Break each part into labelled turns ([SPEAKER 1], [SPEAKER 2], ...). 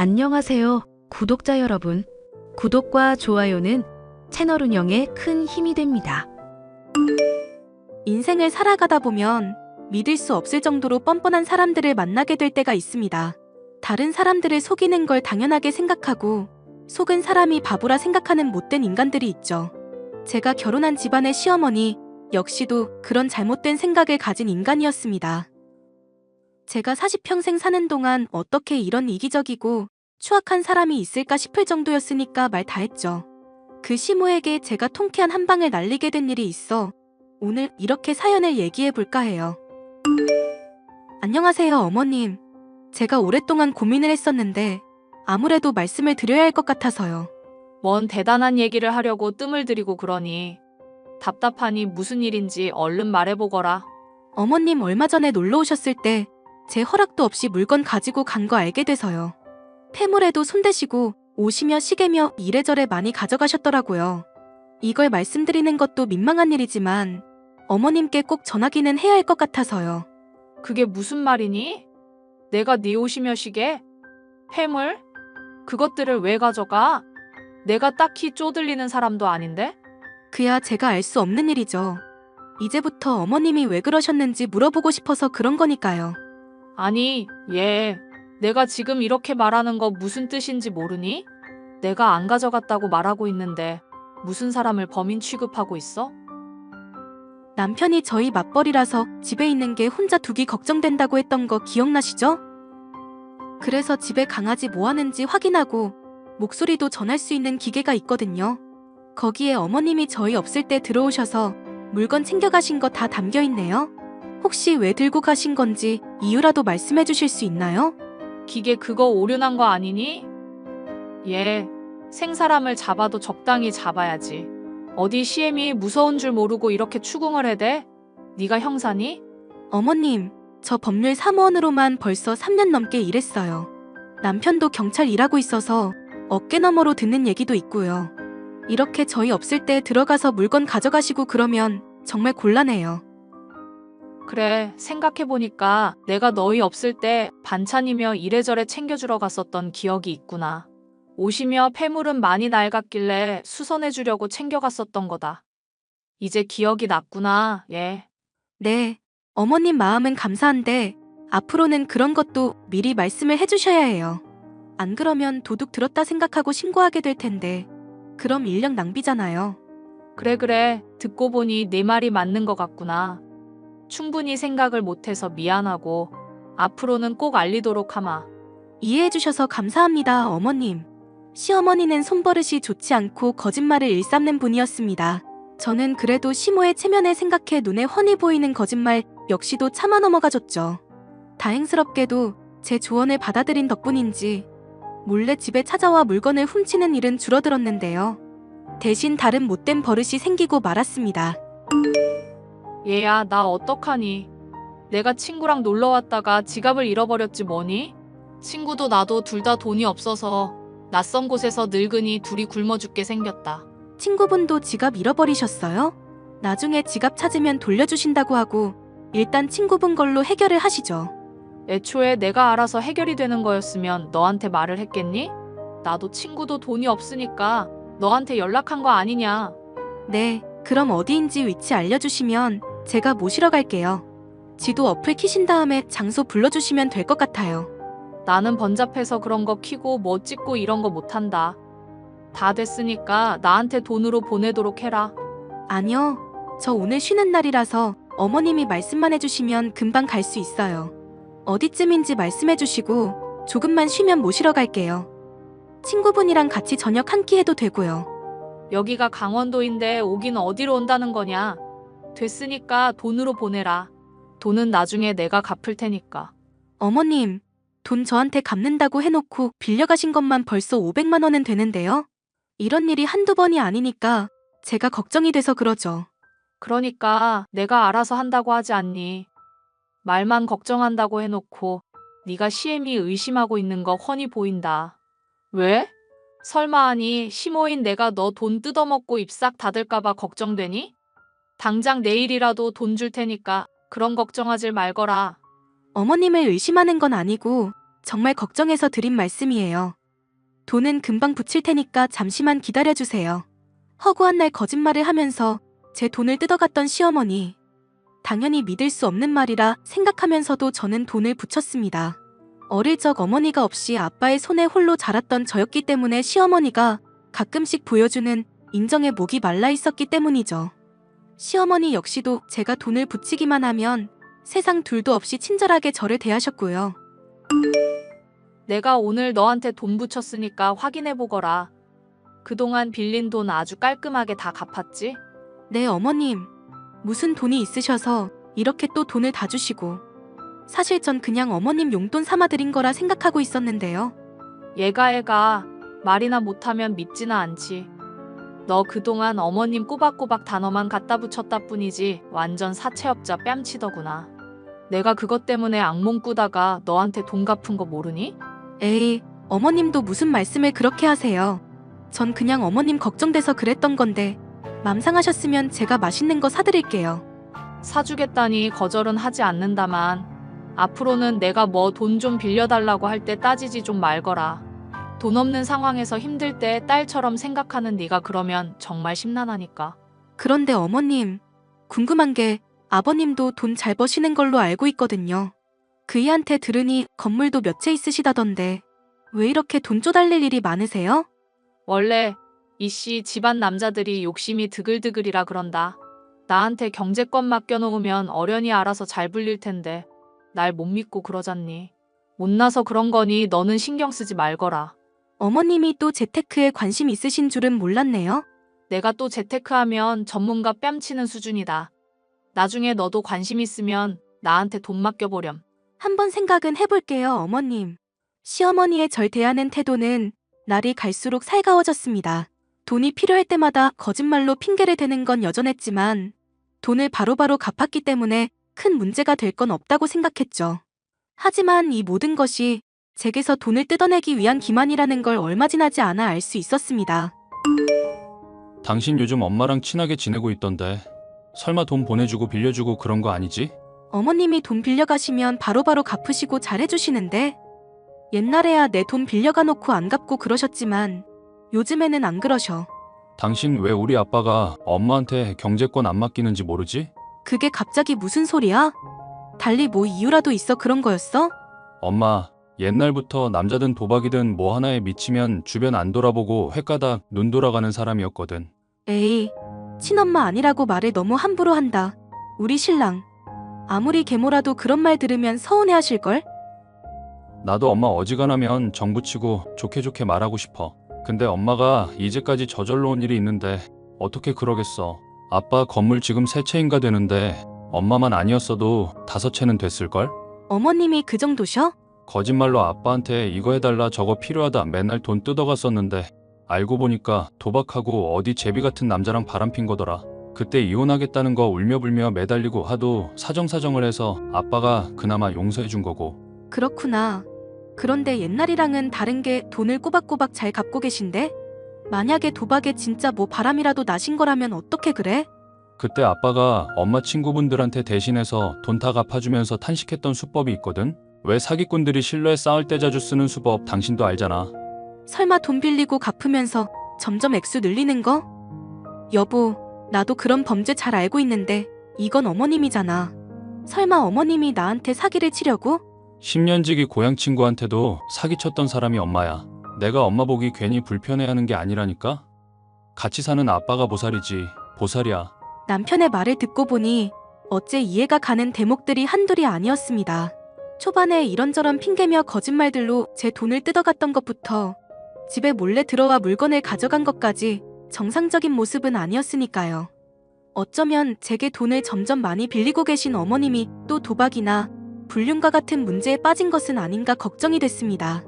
[SPEAKER 1] 안녕하세요, 구독자 여러분. 구독과 좋아요는 채널 운영에 큰 힘이 됩니다.
[SPEAKER 2] 인생을 살아가다 보면 믿을 수 없을 정도로 뻔뻔한 사람들을 만나게 될 때가 있습니다. 다른 사람들을 속이는 걸 당연하게 생각하고 속은 사람이 바보라 생각하는 못된 인간들이 있죠. 제가 결혼한 집안의 시어머니 역시도 그런 잘못된 생각을 가진 인간이었습니다. 제가 40평생 사는 동안 어떻게 이런 이기적이고 추악한 사람이 있을까 싶을 정도였으니까 말 다 했죠. 그 시모에게 제가 통쾌한 한 방을 날리게 된 일이 있어 오늘 이렇게 사연을 얘기해 볼까 해요. 안녕하세요, 어머님. 제가 오랫동안 고민을 했었는데 아무래도 말씀을 드려야 할 것 같아서요.
[SPEAKER 3] 뭔 대단한 얘기를 하려고 뜸을 들이고 그러니. 답답하니 무슨 일인지 얼른 말해보거라.
[SPEAKER 2] 어머님 얼마 전에 놀러 오셨을 때 제 허락도 없이 물건 가지고 간 거 알게 돼서요. 폐물에도 손대시고 옷이며 시계며 이래저래 많이 가져가셨더라고요. 이걸 말씀드리는 것도 민망한 일이지만 어머님께 꼭 전하기는 해야 할 것 같아서요.
[SPEAKER 3] 그게 무슨 말이니? 내가 네 옷이며 시계? 폐물? 그것들을 왜 가져가? 내가 딱히 쪼들리는 사람도 아닌데?
[SPEAKER 2] 그야 제가 알 수 없는 일이죠. 이제부터 어머님이 왜 그러셨는지 물어보고 싶어서 그런 거니까요.
[SPEAKER 3] 아니, 내가 지금 이렇게 말하는 거 무슨 뜻인지 모르니? 내가 안 가져갔다고 말하고 있는데 무슨 사람을 범인 취급하고 있어?
[SPEAKER 2] 남편이 저희 맞벌이라서 집에 있는 게 혼자 두기 걱정된다고 했던 거 기억나시죠? 그래서 집에 강아지 뭐 하는지 확인하고 목소리도 전할 수 있는 기계가 있거든요. 거기에 어머님이 저희 없을 때 들어오셔서 물건 챙겨가신 거 다 담겨 있네요. 혹시 왜 들고 가신 건지 이유라도 말씀해 주실 수 있나요?
[SPEAKER 3] 기계 그거 오류난 거 아니니? 생사람을 잡아도 적당히 잡아야지. 어디 시엠이 무서운 줄 모르고 이렇게 추궁을 해대? 네가 형사니?
[SPEAKER 2] 어머님, 저 법률 사무원으로만 벌써 3년 넘게 일했어요. 남편도 경찰 일하고 있어서 어깨 너머로 듣는 얘기도 있고요. 이렇게 저희 없을 때 들어가서 물건 가져가시고 그러면 정말 곤란해요.
[SPEAKER 3] 그래, 생각해보니까 내가 너희 없을 때 반찬이며 이래저래 챙겨주러 갔었던 기억이 있구나. 옷이며 폐물은 많이 낡았길래 수선해주려고 챙겨갔었던 거다. 이제 기억이 났구나,
[SPEAKER 2] 네, 어머님 마음은 감사한데 앞으로는 그런 것도 미리 말씀을 해주셔야 해요. 안 그러면 도둑 들었다 생각하고 신고하게 될 텐데 그럼 인력 낭비잖아요.
[SPEAKER 3] 그래, 듣고 보니 내 말이 맞는 것 같구나. 충분히 생각을 못해서 미안하고 앞으로는 꼭 알리도록 하마.
[SPEAKER 2] 이해해 주셔서 감사합니다, 어머님. 시어머니는 손버릇이 좋지 않고 거짓말을 일삼는 분이었습니다. 저는 그래도 시모의 체면을 생각해 눈에 훤히 보이는 거짓말 역시도 참아 넘어가줬죠. 다행스럽게도 제 조언을 받아들인 덕분인지 몰래 집에 찾아와 물건을 훔치는 일은 줄어들었는데요. 대신 다른 못된 버릇이 생기고 말았습니다.
[SPEAKER 3] 얘야, 나 어떡하니? 내가 친구랑 놀러 왔다가 지갑을 잃어버렸지 뭐니? 친구도 나도 둘 다 돈이 없어서 낯선 곳에서 늙은이 둘이 굶어 죽게 생겼다.
[SPEAKER 2] 친구분도 지갑 잃어버리셨어요? 나중에 지갑 찾으면 돌려주신다고 하고 일단 친구분 걸로 해결을 하시죠.
[SPEAKER 3] 애초에 내가 알아서 해결이 되는 거였으면 너한테 말을 했겠니? 나도 친구도 돈이 없으니까 너한테 연락한 거 아니냐?
[SPEAKER 2] 네, 그럼 어디인지 위치 알려주시면 제가 모시러 갈게요. 지도 어플 키신 다음에 장소 불러주시면 될 것 같아요.
[SPEAKER 3] 나는 번잡해서 그런 거 키고 뭐 찍고 이런 거 못한다. 다 됐으니까 나한테 돈으로 보내도록 해라.
[SPEAKER 2] 아니요, 저 오늘 쉬는 날이라서 어머님이 말씀만 해주시면 금방 갈 수 있어요. 어디쯤인지 말씀해주시고 조금만 쉬면 모시러 갈게요. 친구분이랑 같이 저녁 한 끼 해도 되고요.
[SPEAKER 3] 여기가 강원도인데 오긴 어디로 온다는 거냐? 됐으니까 돈으로 보내라. 돈은 나중에 내가 갚을 테니까.
[SPEAKER 2] 어머님, 돈 저한테 갚는다고 해놓고 빌려가신 것만 벌써 500만 원은 되는데요. 이런 일이 한두 번이 아니니까 제가 걱정이 돼서 그러죠.
[SPEAKER 3] 그러니까 내가 알아서 한다고 하지 않니? 말만 걱정한다고 해놓고 네가 시엠이 의심하고 있는 거 훤히 보인다. 왜? 설마 하니 시모인 내가 너 돈 뜯어먹고 입 싹 닫을까 봐 걱정되니? 당장 내일이라도 돈 줄 테니까 그런 걱정하질 말거라.
[SPEAKER 2] 어머님을 의심하는 건 아니고 정말 걱정해서 드린 말씀이에요. 돈은 금방 붙일 테니까 잠시만 기다려주세요. 허구한 날 거짓말을 하면서 제 돈을 뜯어갔던 시어머니. 당연히 믿을 수 없는 말이라 생각하면서도 저는 돈을 붙였습니다. 어릴 적 어머니가 없이 아빠의 손에 홀로 자랐던 저였기 때문에 시어머니가 가끔씩 보여주는 인정에 목이 말라 있었기 때문이죠. 시어머니 역시도 제가 돈을 붙이기만 하면 세상 둘도 없이 친절하게 저를 대하셨고요.
[SPEAKER 3] 내가 오늘 너한테 돈 붙였으니까 확인해보거라. 그동안 빌린 돈 아주 깔끔하게 다 갚았지?
[SPEAKER 2] 네, 어머님. 무슨 돈이 있으셔서 이렇게 또 돈을 다 주시고. 사실 전 그냥 어머님 용돈 삼아드린 거라 생각하고 있었는데요.
[SPEAKER 3] 얘가 말이나 못하면 믿지는 않지. 너 그동안 어머님 꼬박꼬박 단어만 갖다 붙였다 뿐이지 완전 사채업자 뺨치더구나. 내가 그것 때문에 악몽 꾸다가 너한테 돈 갚은 거 모르니?
[SPEAKER 2] 에이, 어머님도 무슨 말씀을 그렇게 하세요. 전 그냥 어머님 걱정돼서 그랬던 건데 맘 상하셨으면 제가 맛있는 거 사드릴게요.
[SPEAKER 3] 사주겠다니 거절은 하지 않는다만 앞으로는 내가 뭐 돈 좀 빌려달라고 할 때 따지지 좀 말거라. 돈 없는 상황에서 힘들 때 딸처럼 생각하는 네가 그러면 정말 심란하니까.
[SPEAKER 2] 그런데 어머님, 궁금한 게 아버님도 돈 잘 버시는 걸로 알고 있거든요. 그이한테 들으니 건물도 몇 채 있으시다던데 왜 이렇게 돈 쪼달릴 일이 많으세요?
[SPEAKER 3] 원래 이씨 집안 남자들이 욕심이 드글드글이라 그런다. 나한테 경제권 맡겨놓으면 어련히 알아서 잘 불릴 텐데 날 못 믿고 그러잖니. 못나서 그런 거니 너는 신경 쓰지 말거라.
[SPEAKER 2] 어머님이 또 재테크에 관심 있으신 줄은 몰랐네요.
[SPEAKER 3] 내가 또 재테크하면 전문가 뺨치는 수준이다. 나중에 너도 관심 있으면 나한테 돈 맡겨보렴.
[SPEAKER 2] 한번 생각은 해볼게요, 어머님. 시어머니의 절 대하는 태도는 날이 갈수록 살가워졌습니다. 돈이 필요할 때마다 거짓말로 핑계를 대는 건 여전했지만 돈을 바로바로 갚았기 때문에 큰 문제가 될 건 없다고 생각했죠. 하지만 이 모든 것이 제게서 돈을 뜯어내기 위한 기만이라는 걸 얼마 지나지 않아 알 수 있었습니다.
[SPEAKER 4] 당신 요즘 엄마랑 친하게 지내고 있던데 설마 돈 보내주고 빌려주고 그런 거 아니지?
[SPEAKER 2] 어머님이 돈 빌려가시면 바로바로 갚으시고 잘해주시는데 옛날에야 내 돈 빌려가 놓고 안 갚고 그러셨지만 요즘에는 안 그러셔.
[SPEAKER 4] 당신 왜 우리 아빠가 엄마한테 경제권 안 맡기는지 모르지?
[SPEAKER 2] 그게 갑자기 무슨 소리야? 달리 뭐 이유라도 있어 그런 거였어?
[SPEAKER 4] 엄마, 옛날부터 남자든 도박이든 뭐 하나에 미치면 주변 안 돌아보고 횟가닥 눈 돌아가는 사람이었거든.
[SPEAKER 2] 에이, 친엄마 아니라고 말을 너무 함부로 한다. 우리 신랑. 아무리 계모라도 그런 말 들으면 서운해하실걸?
[SPEAKER 4] 나도 엄마 어지간하면 정붙이고 좋게 말하고 싶어. 근데 엄마가 이제까지 저절로 온 일이 있는데 어떻게 그러겠어. 아빠 건물 지금 3채인가 되는데 엄마만 아니었어도 5채는 됐을걸?
[SPEAKER 2] 어머님이 그 정도셔?
[SPEAKER 4] 거짓말로 아빠한테 이거 해달라 저거 필요하다 맨날 돈 뜯어갔었는데 알고 보니까 도박하고 어디 제비 같은 남자랑 바람핀 거더라. 그때 이혼하겠다는 거 울며불며 매달리고 하도 사정사정을 해서 아빠가 그나마 용서해준 거고.
[SPEAKER 2] 그렇구나. 그런데 옛날이랑은 다른 게 돈을 꼬박꼬박 잘 갚고 계신데? 만약에 도박에 진짜 뭐 바람이라도 나신 거라면 어떻게 그래?
[SPEAKER 4] 그때 아빠가 엄마 친구분들한테 대신해서 돈 다 갚아주면서 탄식했던 수법이 있거든? 왜 사기꾼들이 신뢰에 싸울 때 자주 쓰는 수법 당신도 알잖아.
[SPEAKER 2] 설마 돈 빌리고 갚으면서 점점 액수 늘리는 거? 여보, 나도 그런 범죄 잘 알고 있는데 이건 어머님이잖아. 설마 어머님이 나한테 사기를 치려고?
[SPEAKER 4] 10년지기 고향 친구한테도 사기쳤던 사람이 엄마야. 내가 엄마 보기 괜히 불편해하는 게 아니라니까? 같이 사는 아빠가 보살이지, 보살이야.
[SPEAKER 2] 남편의 말을 듣고 보니 어째 이해가 가는 대목들이 한둘이 아니었습니다. 초반에 이런저런 핑계며 거짓말들로 제 돈을 뜯어갔던 것부터 집에 몰래 들어와 물건을 가져간 것까지 정상적인 모습은 아니었으니까요. 어쩌면 제게 돈을 점점 많이 빌리고 계신 어머님이 또 도박이나 불륜과 같은 문제에 빠진 것은 아닌가 걱정이 됐습니다.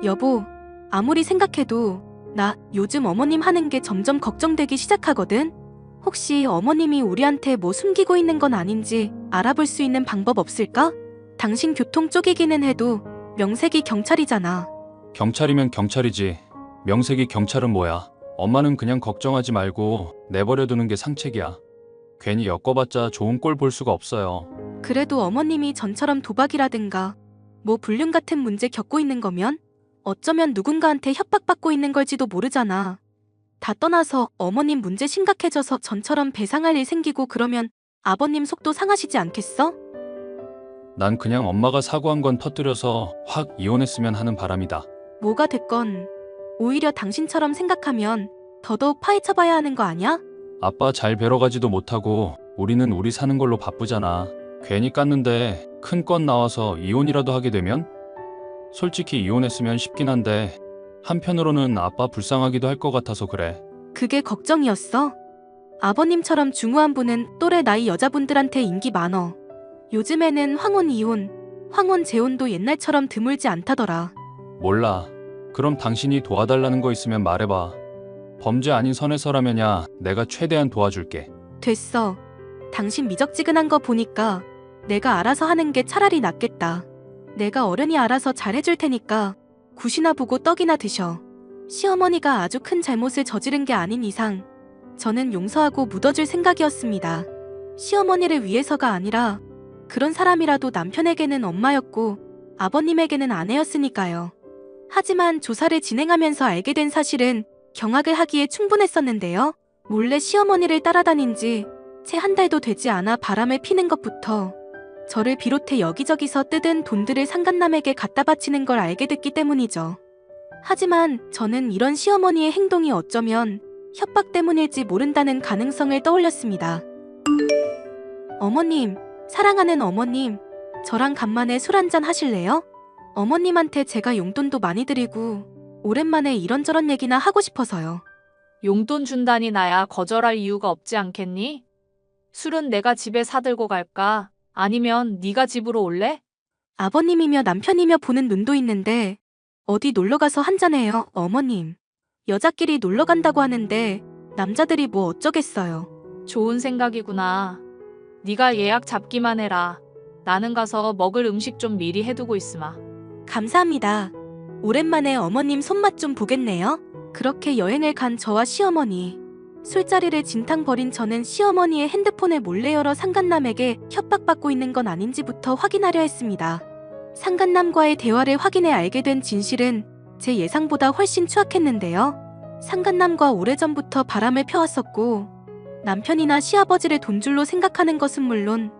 [SPEAKER 2] 여보, 아무리 생각해도 나 요즘 어머님 하는 게 점점 걱정되기 시작하거든? 혹시 어머님이 우리한테 뭐 숨기고 있는 건 아닌지 알아볼 수 있는 방법 없을까? 당신 교통 쪽이기는 해도 명색이 경찰이잖아.
[SPEAKER 4] 경찰이면 경찰이지. 명색이 경찰은 뭐야. 엄마는 그냥 걱정하지 말고 내버려두는 게 상책이야. 괜히 엮어봤자 좋은 꼴 볼 수가 없어요.
[SPEAKER 2] 그래도 어머님이 전처럼 도박이라든가 뭐 불륜 같은 문제 겪고 있는 거면 어쩌면 누군가한테 협박받고 있는 걸지도 모르잖아. 다 떠나서 어머님 문제 심각해져서 전처럼 배상할 일 생기고 그러면 아버님 속도 상하시지 않겠어?
[SPEAKER 4] 난 그냥 엄마가 사고한 건 터뜨려서 확 이혼했으면 하는 바람이다.
[SPEAKER 2] 뭐가 됐건 오히려 당신처럼 생각하면 더더욱 파헤쳐봐야 하는 거 아니야?
[SPEAKER 4] 아빠 잘 뵈러 가지도 못하고 우리는 우리 사는 걸로 바쁘잖아. 괜히 깠는데 큰 건 나와서 이혼이라도 하게 되면? 솔직히 이혼했으면 쉽긴 한데 한편으로는 아빠 불쌍하기도 할 것 같아서 그래.
[SPEAKER 2] 그게 걱정이었어? 아버님처럼 중후한 분은 또래 나이 여자분들한테 인기 많어. 요즘에는 황혼 이혼, 황혼 재혼도 옛날처럼 드물지 않다더라.
[SPEAKER 4] 몰라. 그럼 당신이 도와달라는 거 있으면 말해봐. 범죄 아닌 선에서라면야 내가 최대한 도와줄게.
[SPEAKER 2] 됐어. 당신 미적지근한 거 보니까 내가 알아서 하는 게 차라리 낫겠다. 내가 어른이 알아서 잘해줄 테니까 굿이나 보고 떡이나 드셔. 시어머니가 아주 큰 잘못을 저지른 게 아닌 이상 저는 용서하고 묻어줄 생각이었습니다. 시어머니를 위해서가 아니라 그런 사람이라도 남편에게는 엄마였고 아버님에게는 아내였으니까요. 하지만 조사를 진행하면서 알게 된 사실은 경악을 하기에 충분했었는데요. 몰래 시어머니를 따라다닌 지 채 한 달도 되지 않아 바람을 피는 것부터 저를 비롯해 여기저기서 뜯은 돈들을 상간남에게 갖다 바치는 걸 알게 됐기 때문이죠. 하지만 저는 이런 시어머니의 행동이 어쩌면 협박 때문일지 모른다는 가능성을 떠올렸습니다. 어머님, 사랑하는 어머님, 저랑 간만에 술 한잔 하실래요? 어머님한테 제가 용돈도 많이 드리고 오랜만에 이런저런 얘기나 하고 싶어서요.
[SPEAKER 3] 용돈 준다니 나야 거절할 이유가 없지 않겠니? 술은 내가 집에 사들고 갈까? 아니면 네가 집으로 올래?
[SPEAKER 2] 아버님이며 남편이며 보는 눈도 있는데 어디 놀러가서 한잔해요, 어머님. 여자끼리 놀러간다고 하는데 남자들이 뭐 어쩌겠어요.
[SPEAKER 3] 좋은 생각이구나. 네가 예약 잡기만 해라. 나는 가서 먹을 음식 좀 미리 해두고 있으마.
[SPEAKER 2] 감사합니다. 오랜만에 어머님 손맛 좀 보겠네요. 그렇게 여행을 간 저와 시어머니. 술자리를 진탕 벌인 저는 시어머니의 핸드폰을 몰래 열어 상간남에게 협박받고 있는 건 아닌지부터 확인하려 했습니다. 상간남과의 대화를 확인해 알게 된 진실은 제 예상보다 훨씬 추악했는데요. 상간남과 오래전부터 바람을 펴왔었고 남편이나 시아버지를 돈줄로 생각하는 것은 물론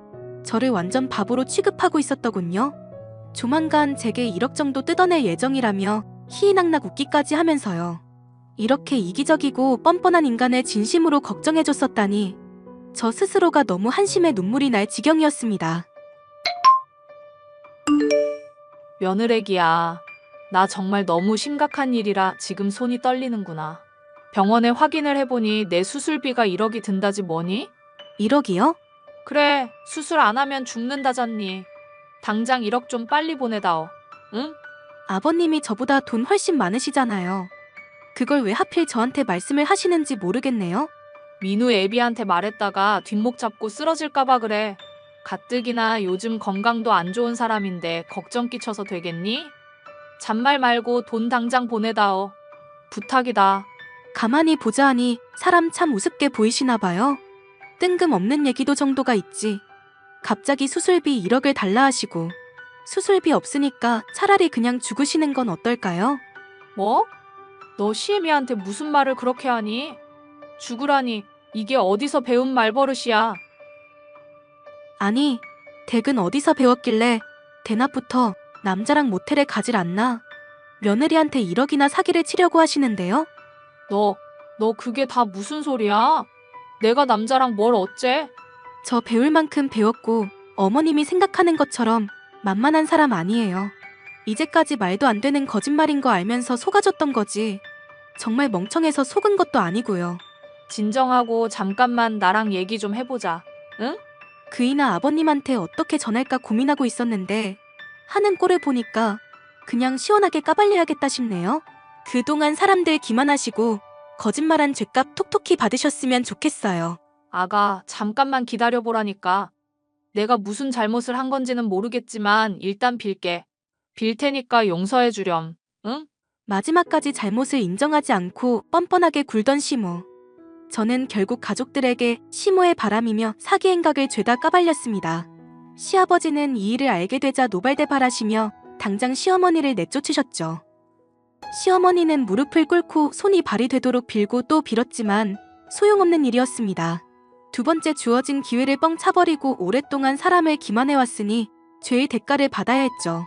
[SPEAKER 2] 저를 완전 바보로 취급하고 있었더군요. 조만간 제게 1억 정도 뜯어낼 예정이라며 희희낙낙 웃기까지 하면서요. 이렇게 이기적이고 뻔뻔한 인간을 진심으로 걱정해줬었다니 저 스스로가 너무 한심해 눈물이 날 지경이었습니다.
[SPEAKER 3] 며느래기야. 나 정말 너무 심각한 일이라 지금 손이 떨리는구나. 병원에 확인을 해보니 내 수술비가 1억이 든다지 뭐니?
[SPEAKER 2] 1억이요?
[SPEAKER 3] 그래, 수술 안 하면 죽는다잖니. 당장 1억 좀 빨리 보내다오. 응?
[SPEAKER 2] 아버님이 저보다 돈 훨씬 많으시잖아요. 그걸 왜 하필 저한테 말씀을 하시는지 모르겠네요.
[SPEAKER 3] 민우 애비한테 말했다가 뒷목 잡고 쓰러질까봐 그래. 가뜩이나 요즘 건강도 안 좋은 사람인데 걱정 끼쳐서 되겠니? 잔말 말고 돈 당장 보내다오. 부탁이다.
[SPEAKER 2] 가만히 보자 하니 사람 참 우습게 보이시나 봐요. 뜬금없는 얘기도 정도가 있지. 갑자기 수술비 1억을 달라 하시고 수술비 없으니까 차라리 그냥 죽으시는 건 어떨까요?
[SPEAKER 3] 뭐? 너 시애미한테 무슨 말을 그렇게 하니? 죽으라니, 이게 어디서 배운 말버릇이야.
[SPEAKER 2] 아니, 댁은 어디서 배웠길래 대낮부터 남자랑 모텔에 가질 않나? 며느리한테 1억이나 사기를 치려고 하시는데요?
[SPEAKER 3] 너 그게 다 무슨 소리야? 내가 남자랑 뭘 어째?
[SPEAKER 2] 저 배울 만큼 배웠고 어머님이 생각하는 것처럼 만만한 사람 아니에요. 이제까지 말도 안 되는 거짓말인 거 알면서 속아줬던 거지. 정말 멍청해서 속은 것도 아니고요.
[SPEAKER 3] 진정하고 잠깐만 나랑 얘기 좀 해보자. 응?
[SPEAKER 2] 그이나 아버님한테 어떻게 전할까 고민하고 있었는데 하는 꼴을 보니까 그냥 시원하게 까발려야겠다 싶네요. 그동안 사람들 기만하시고 거짓말한 죗값 톡톡히 받으셨으면 좋겠어요.
[SPEAKER 3] 아가, 잠깐만 기다려보라니까. 내가 무슨 잘못을 한 건지는 모르겠지만 일단 빌게. 빌 테니까 용서해 주렴. 응?
[SPEAKER 2] 마지막까지 잘못을 인정하지 않고 뻔뻔하게 굴던 시모. 저는 결국 가족들에게 시모의 바람이며 사기 행각을 죄다 까발렸습니다. 시아버지는 이 일을 알게 되자 노발대발하시며 당장 시어머니를 내쫓으셨죠. 시어머니는 무릎을 꿇고 손이 발이 되도록 빌고 또 빌었지만 소용없는 일이었습니다. 두 번째 주어진 기회를 뻥 차버리고 오랫동안 사람을 기만해왔으니 죄의 대가를 받아야 했죠.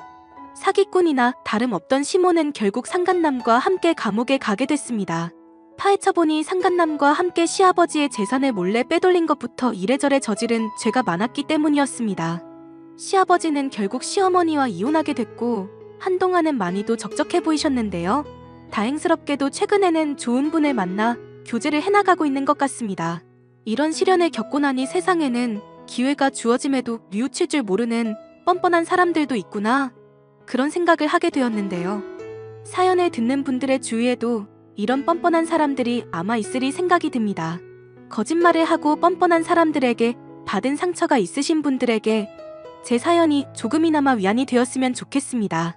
[SPEAKER 2] 사기꾼이나 다름없던 시몬은 결국 상간남과 함께 감옥에 가게 됐습니다. 파헤쳐보니 상간남과 함께 시아버지의 재산을 몰래 빼돌린 것부터 이래저래 저지른 죄가 많았기 때문이었습니다. 시아버지는 결국 시어머니와 이혼하게 됐고 한동안은 많이도 적적해 보이셨는데요. 다행스럽게도 최근에는 좋은 분을 만나 교제를 해나가고 있는 것 같습니다. 이런 시련을 겪고 나니 세상에는 기회가 주어짐에도 뉘우칠 줄 모르는 뻔뻔한 사람들도 있구나, 그런 생각을 하게 되었는데요. 사연을 듣는 분들의 주위에도 이런 뻔뻔한 사람들이 아마 있으리 생각이 듭니다. 거짓말을 하고 뻔뻔한 사람들에게 받은 상처가 있으신 분들에게 제 사연이 조금이나마 위안이 되었으면 좋겠습니다.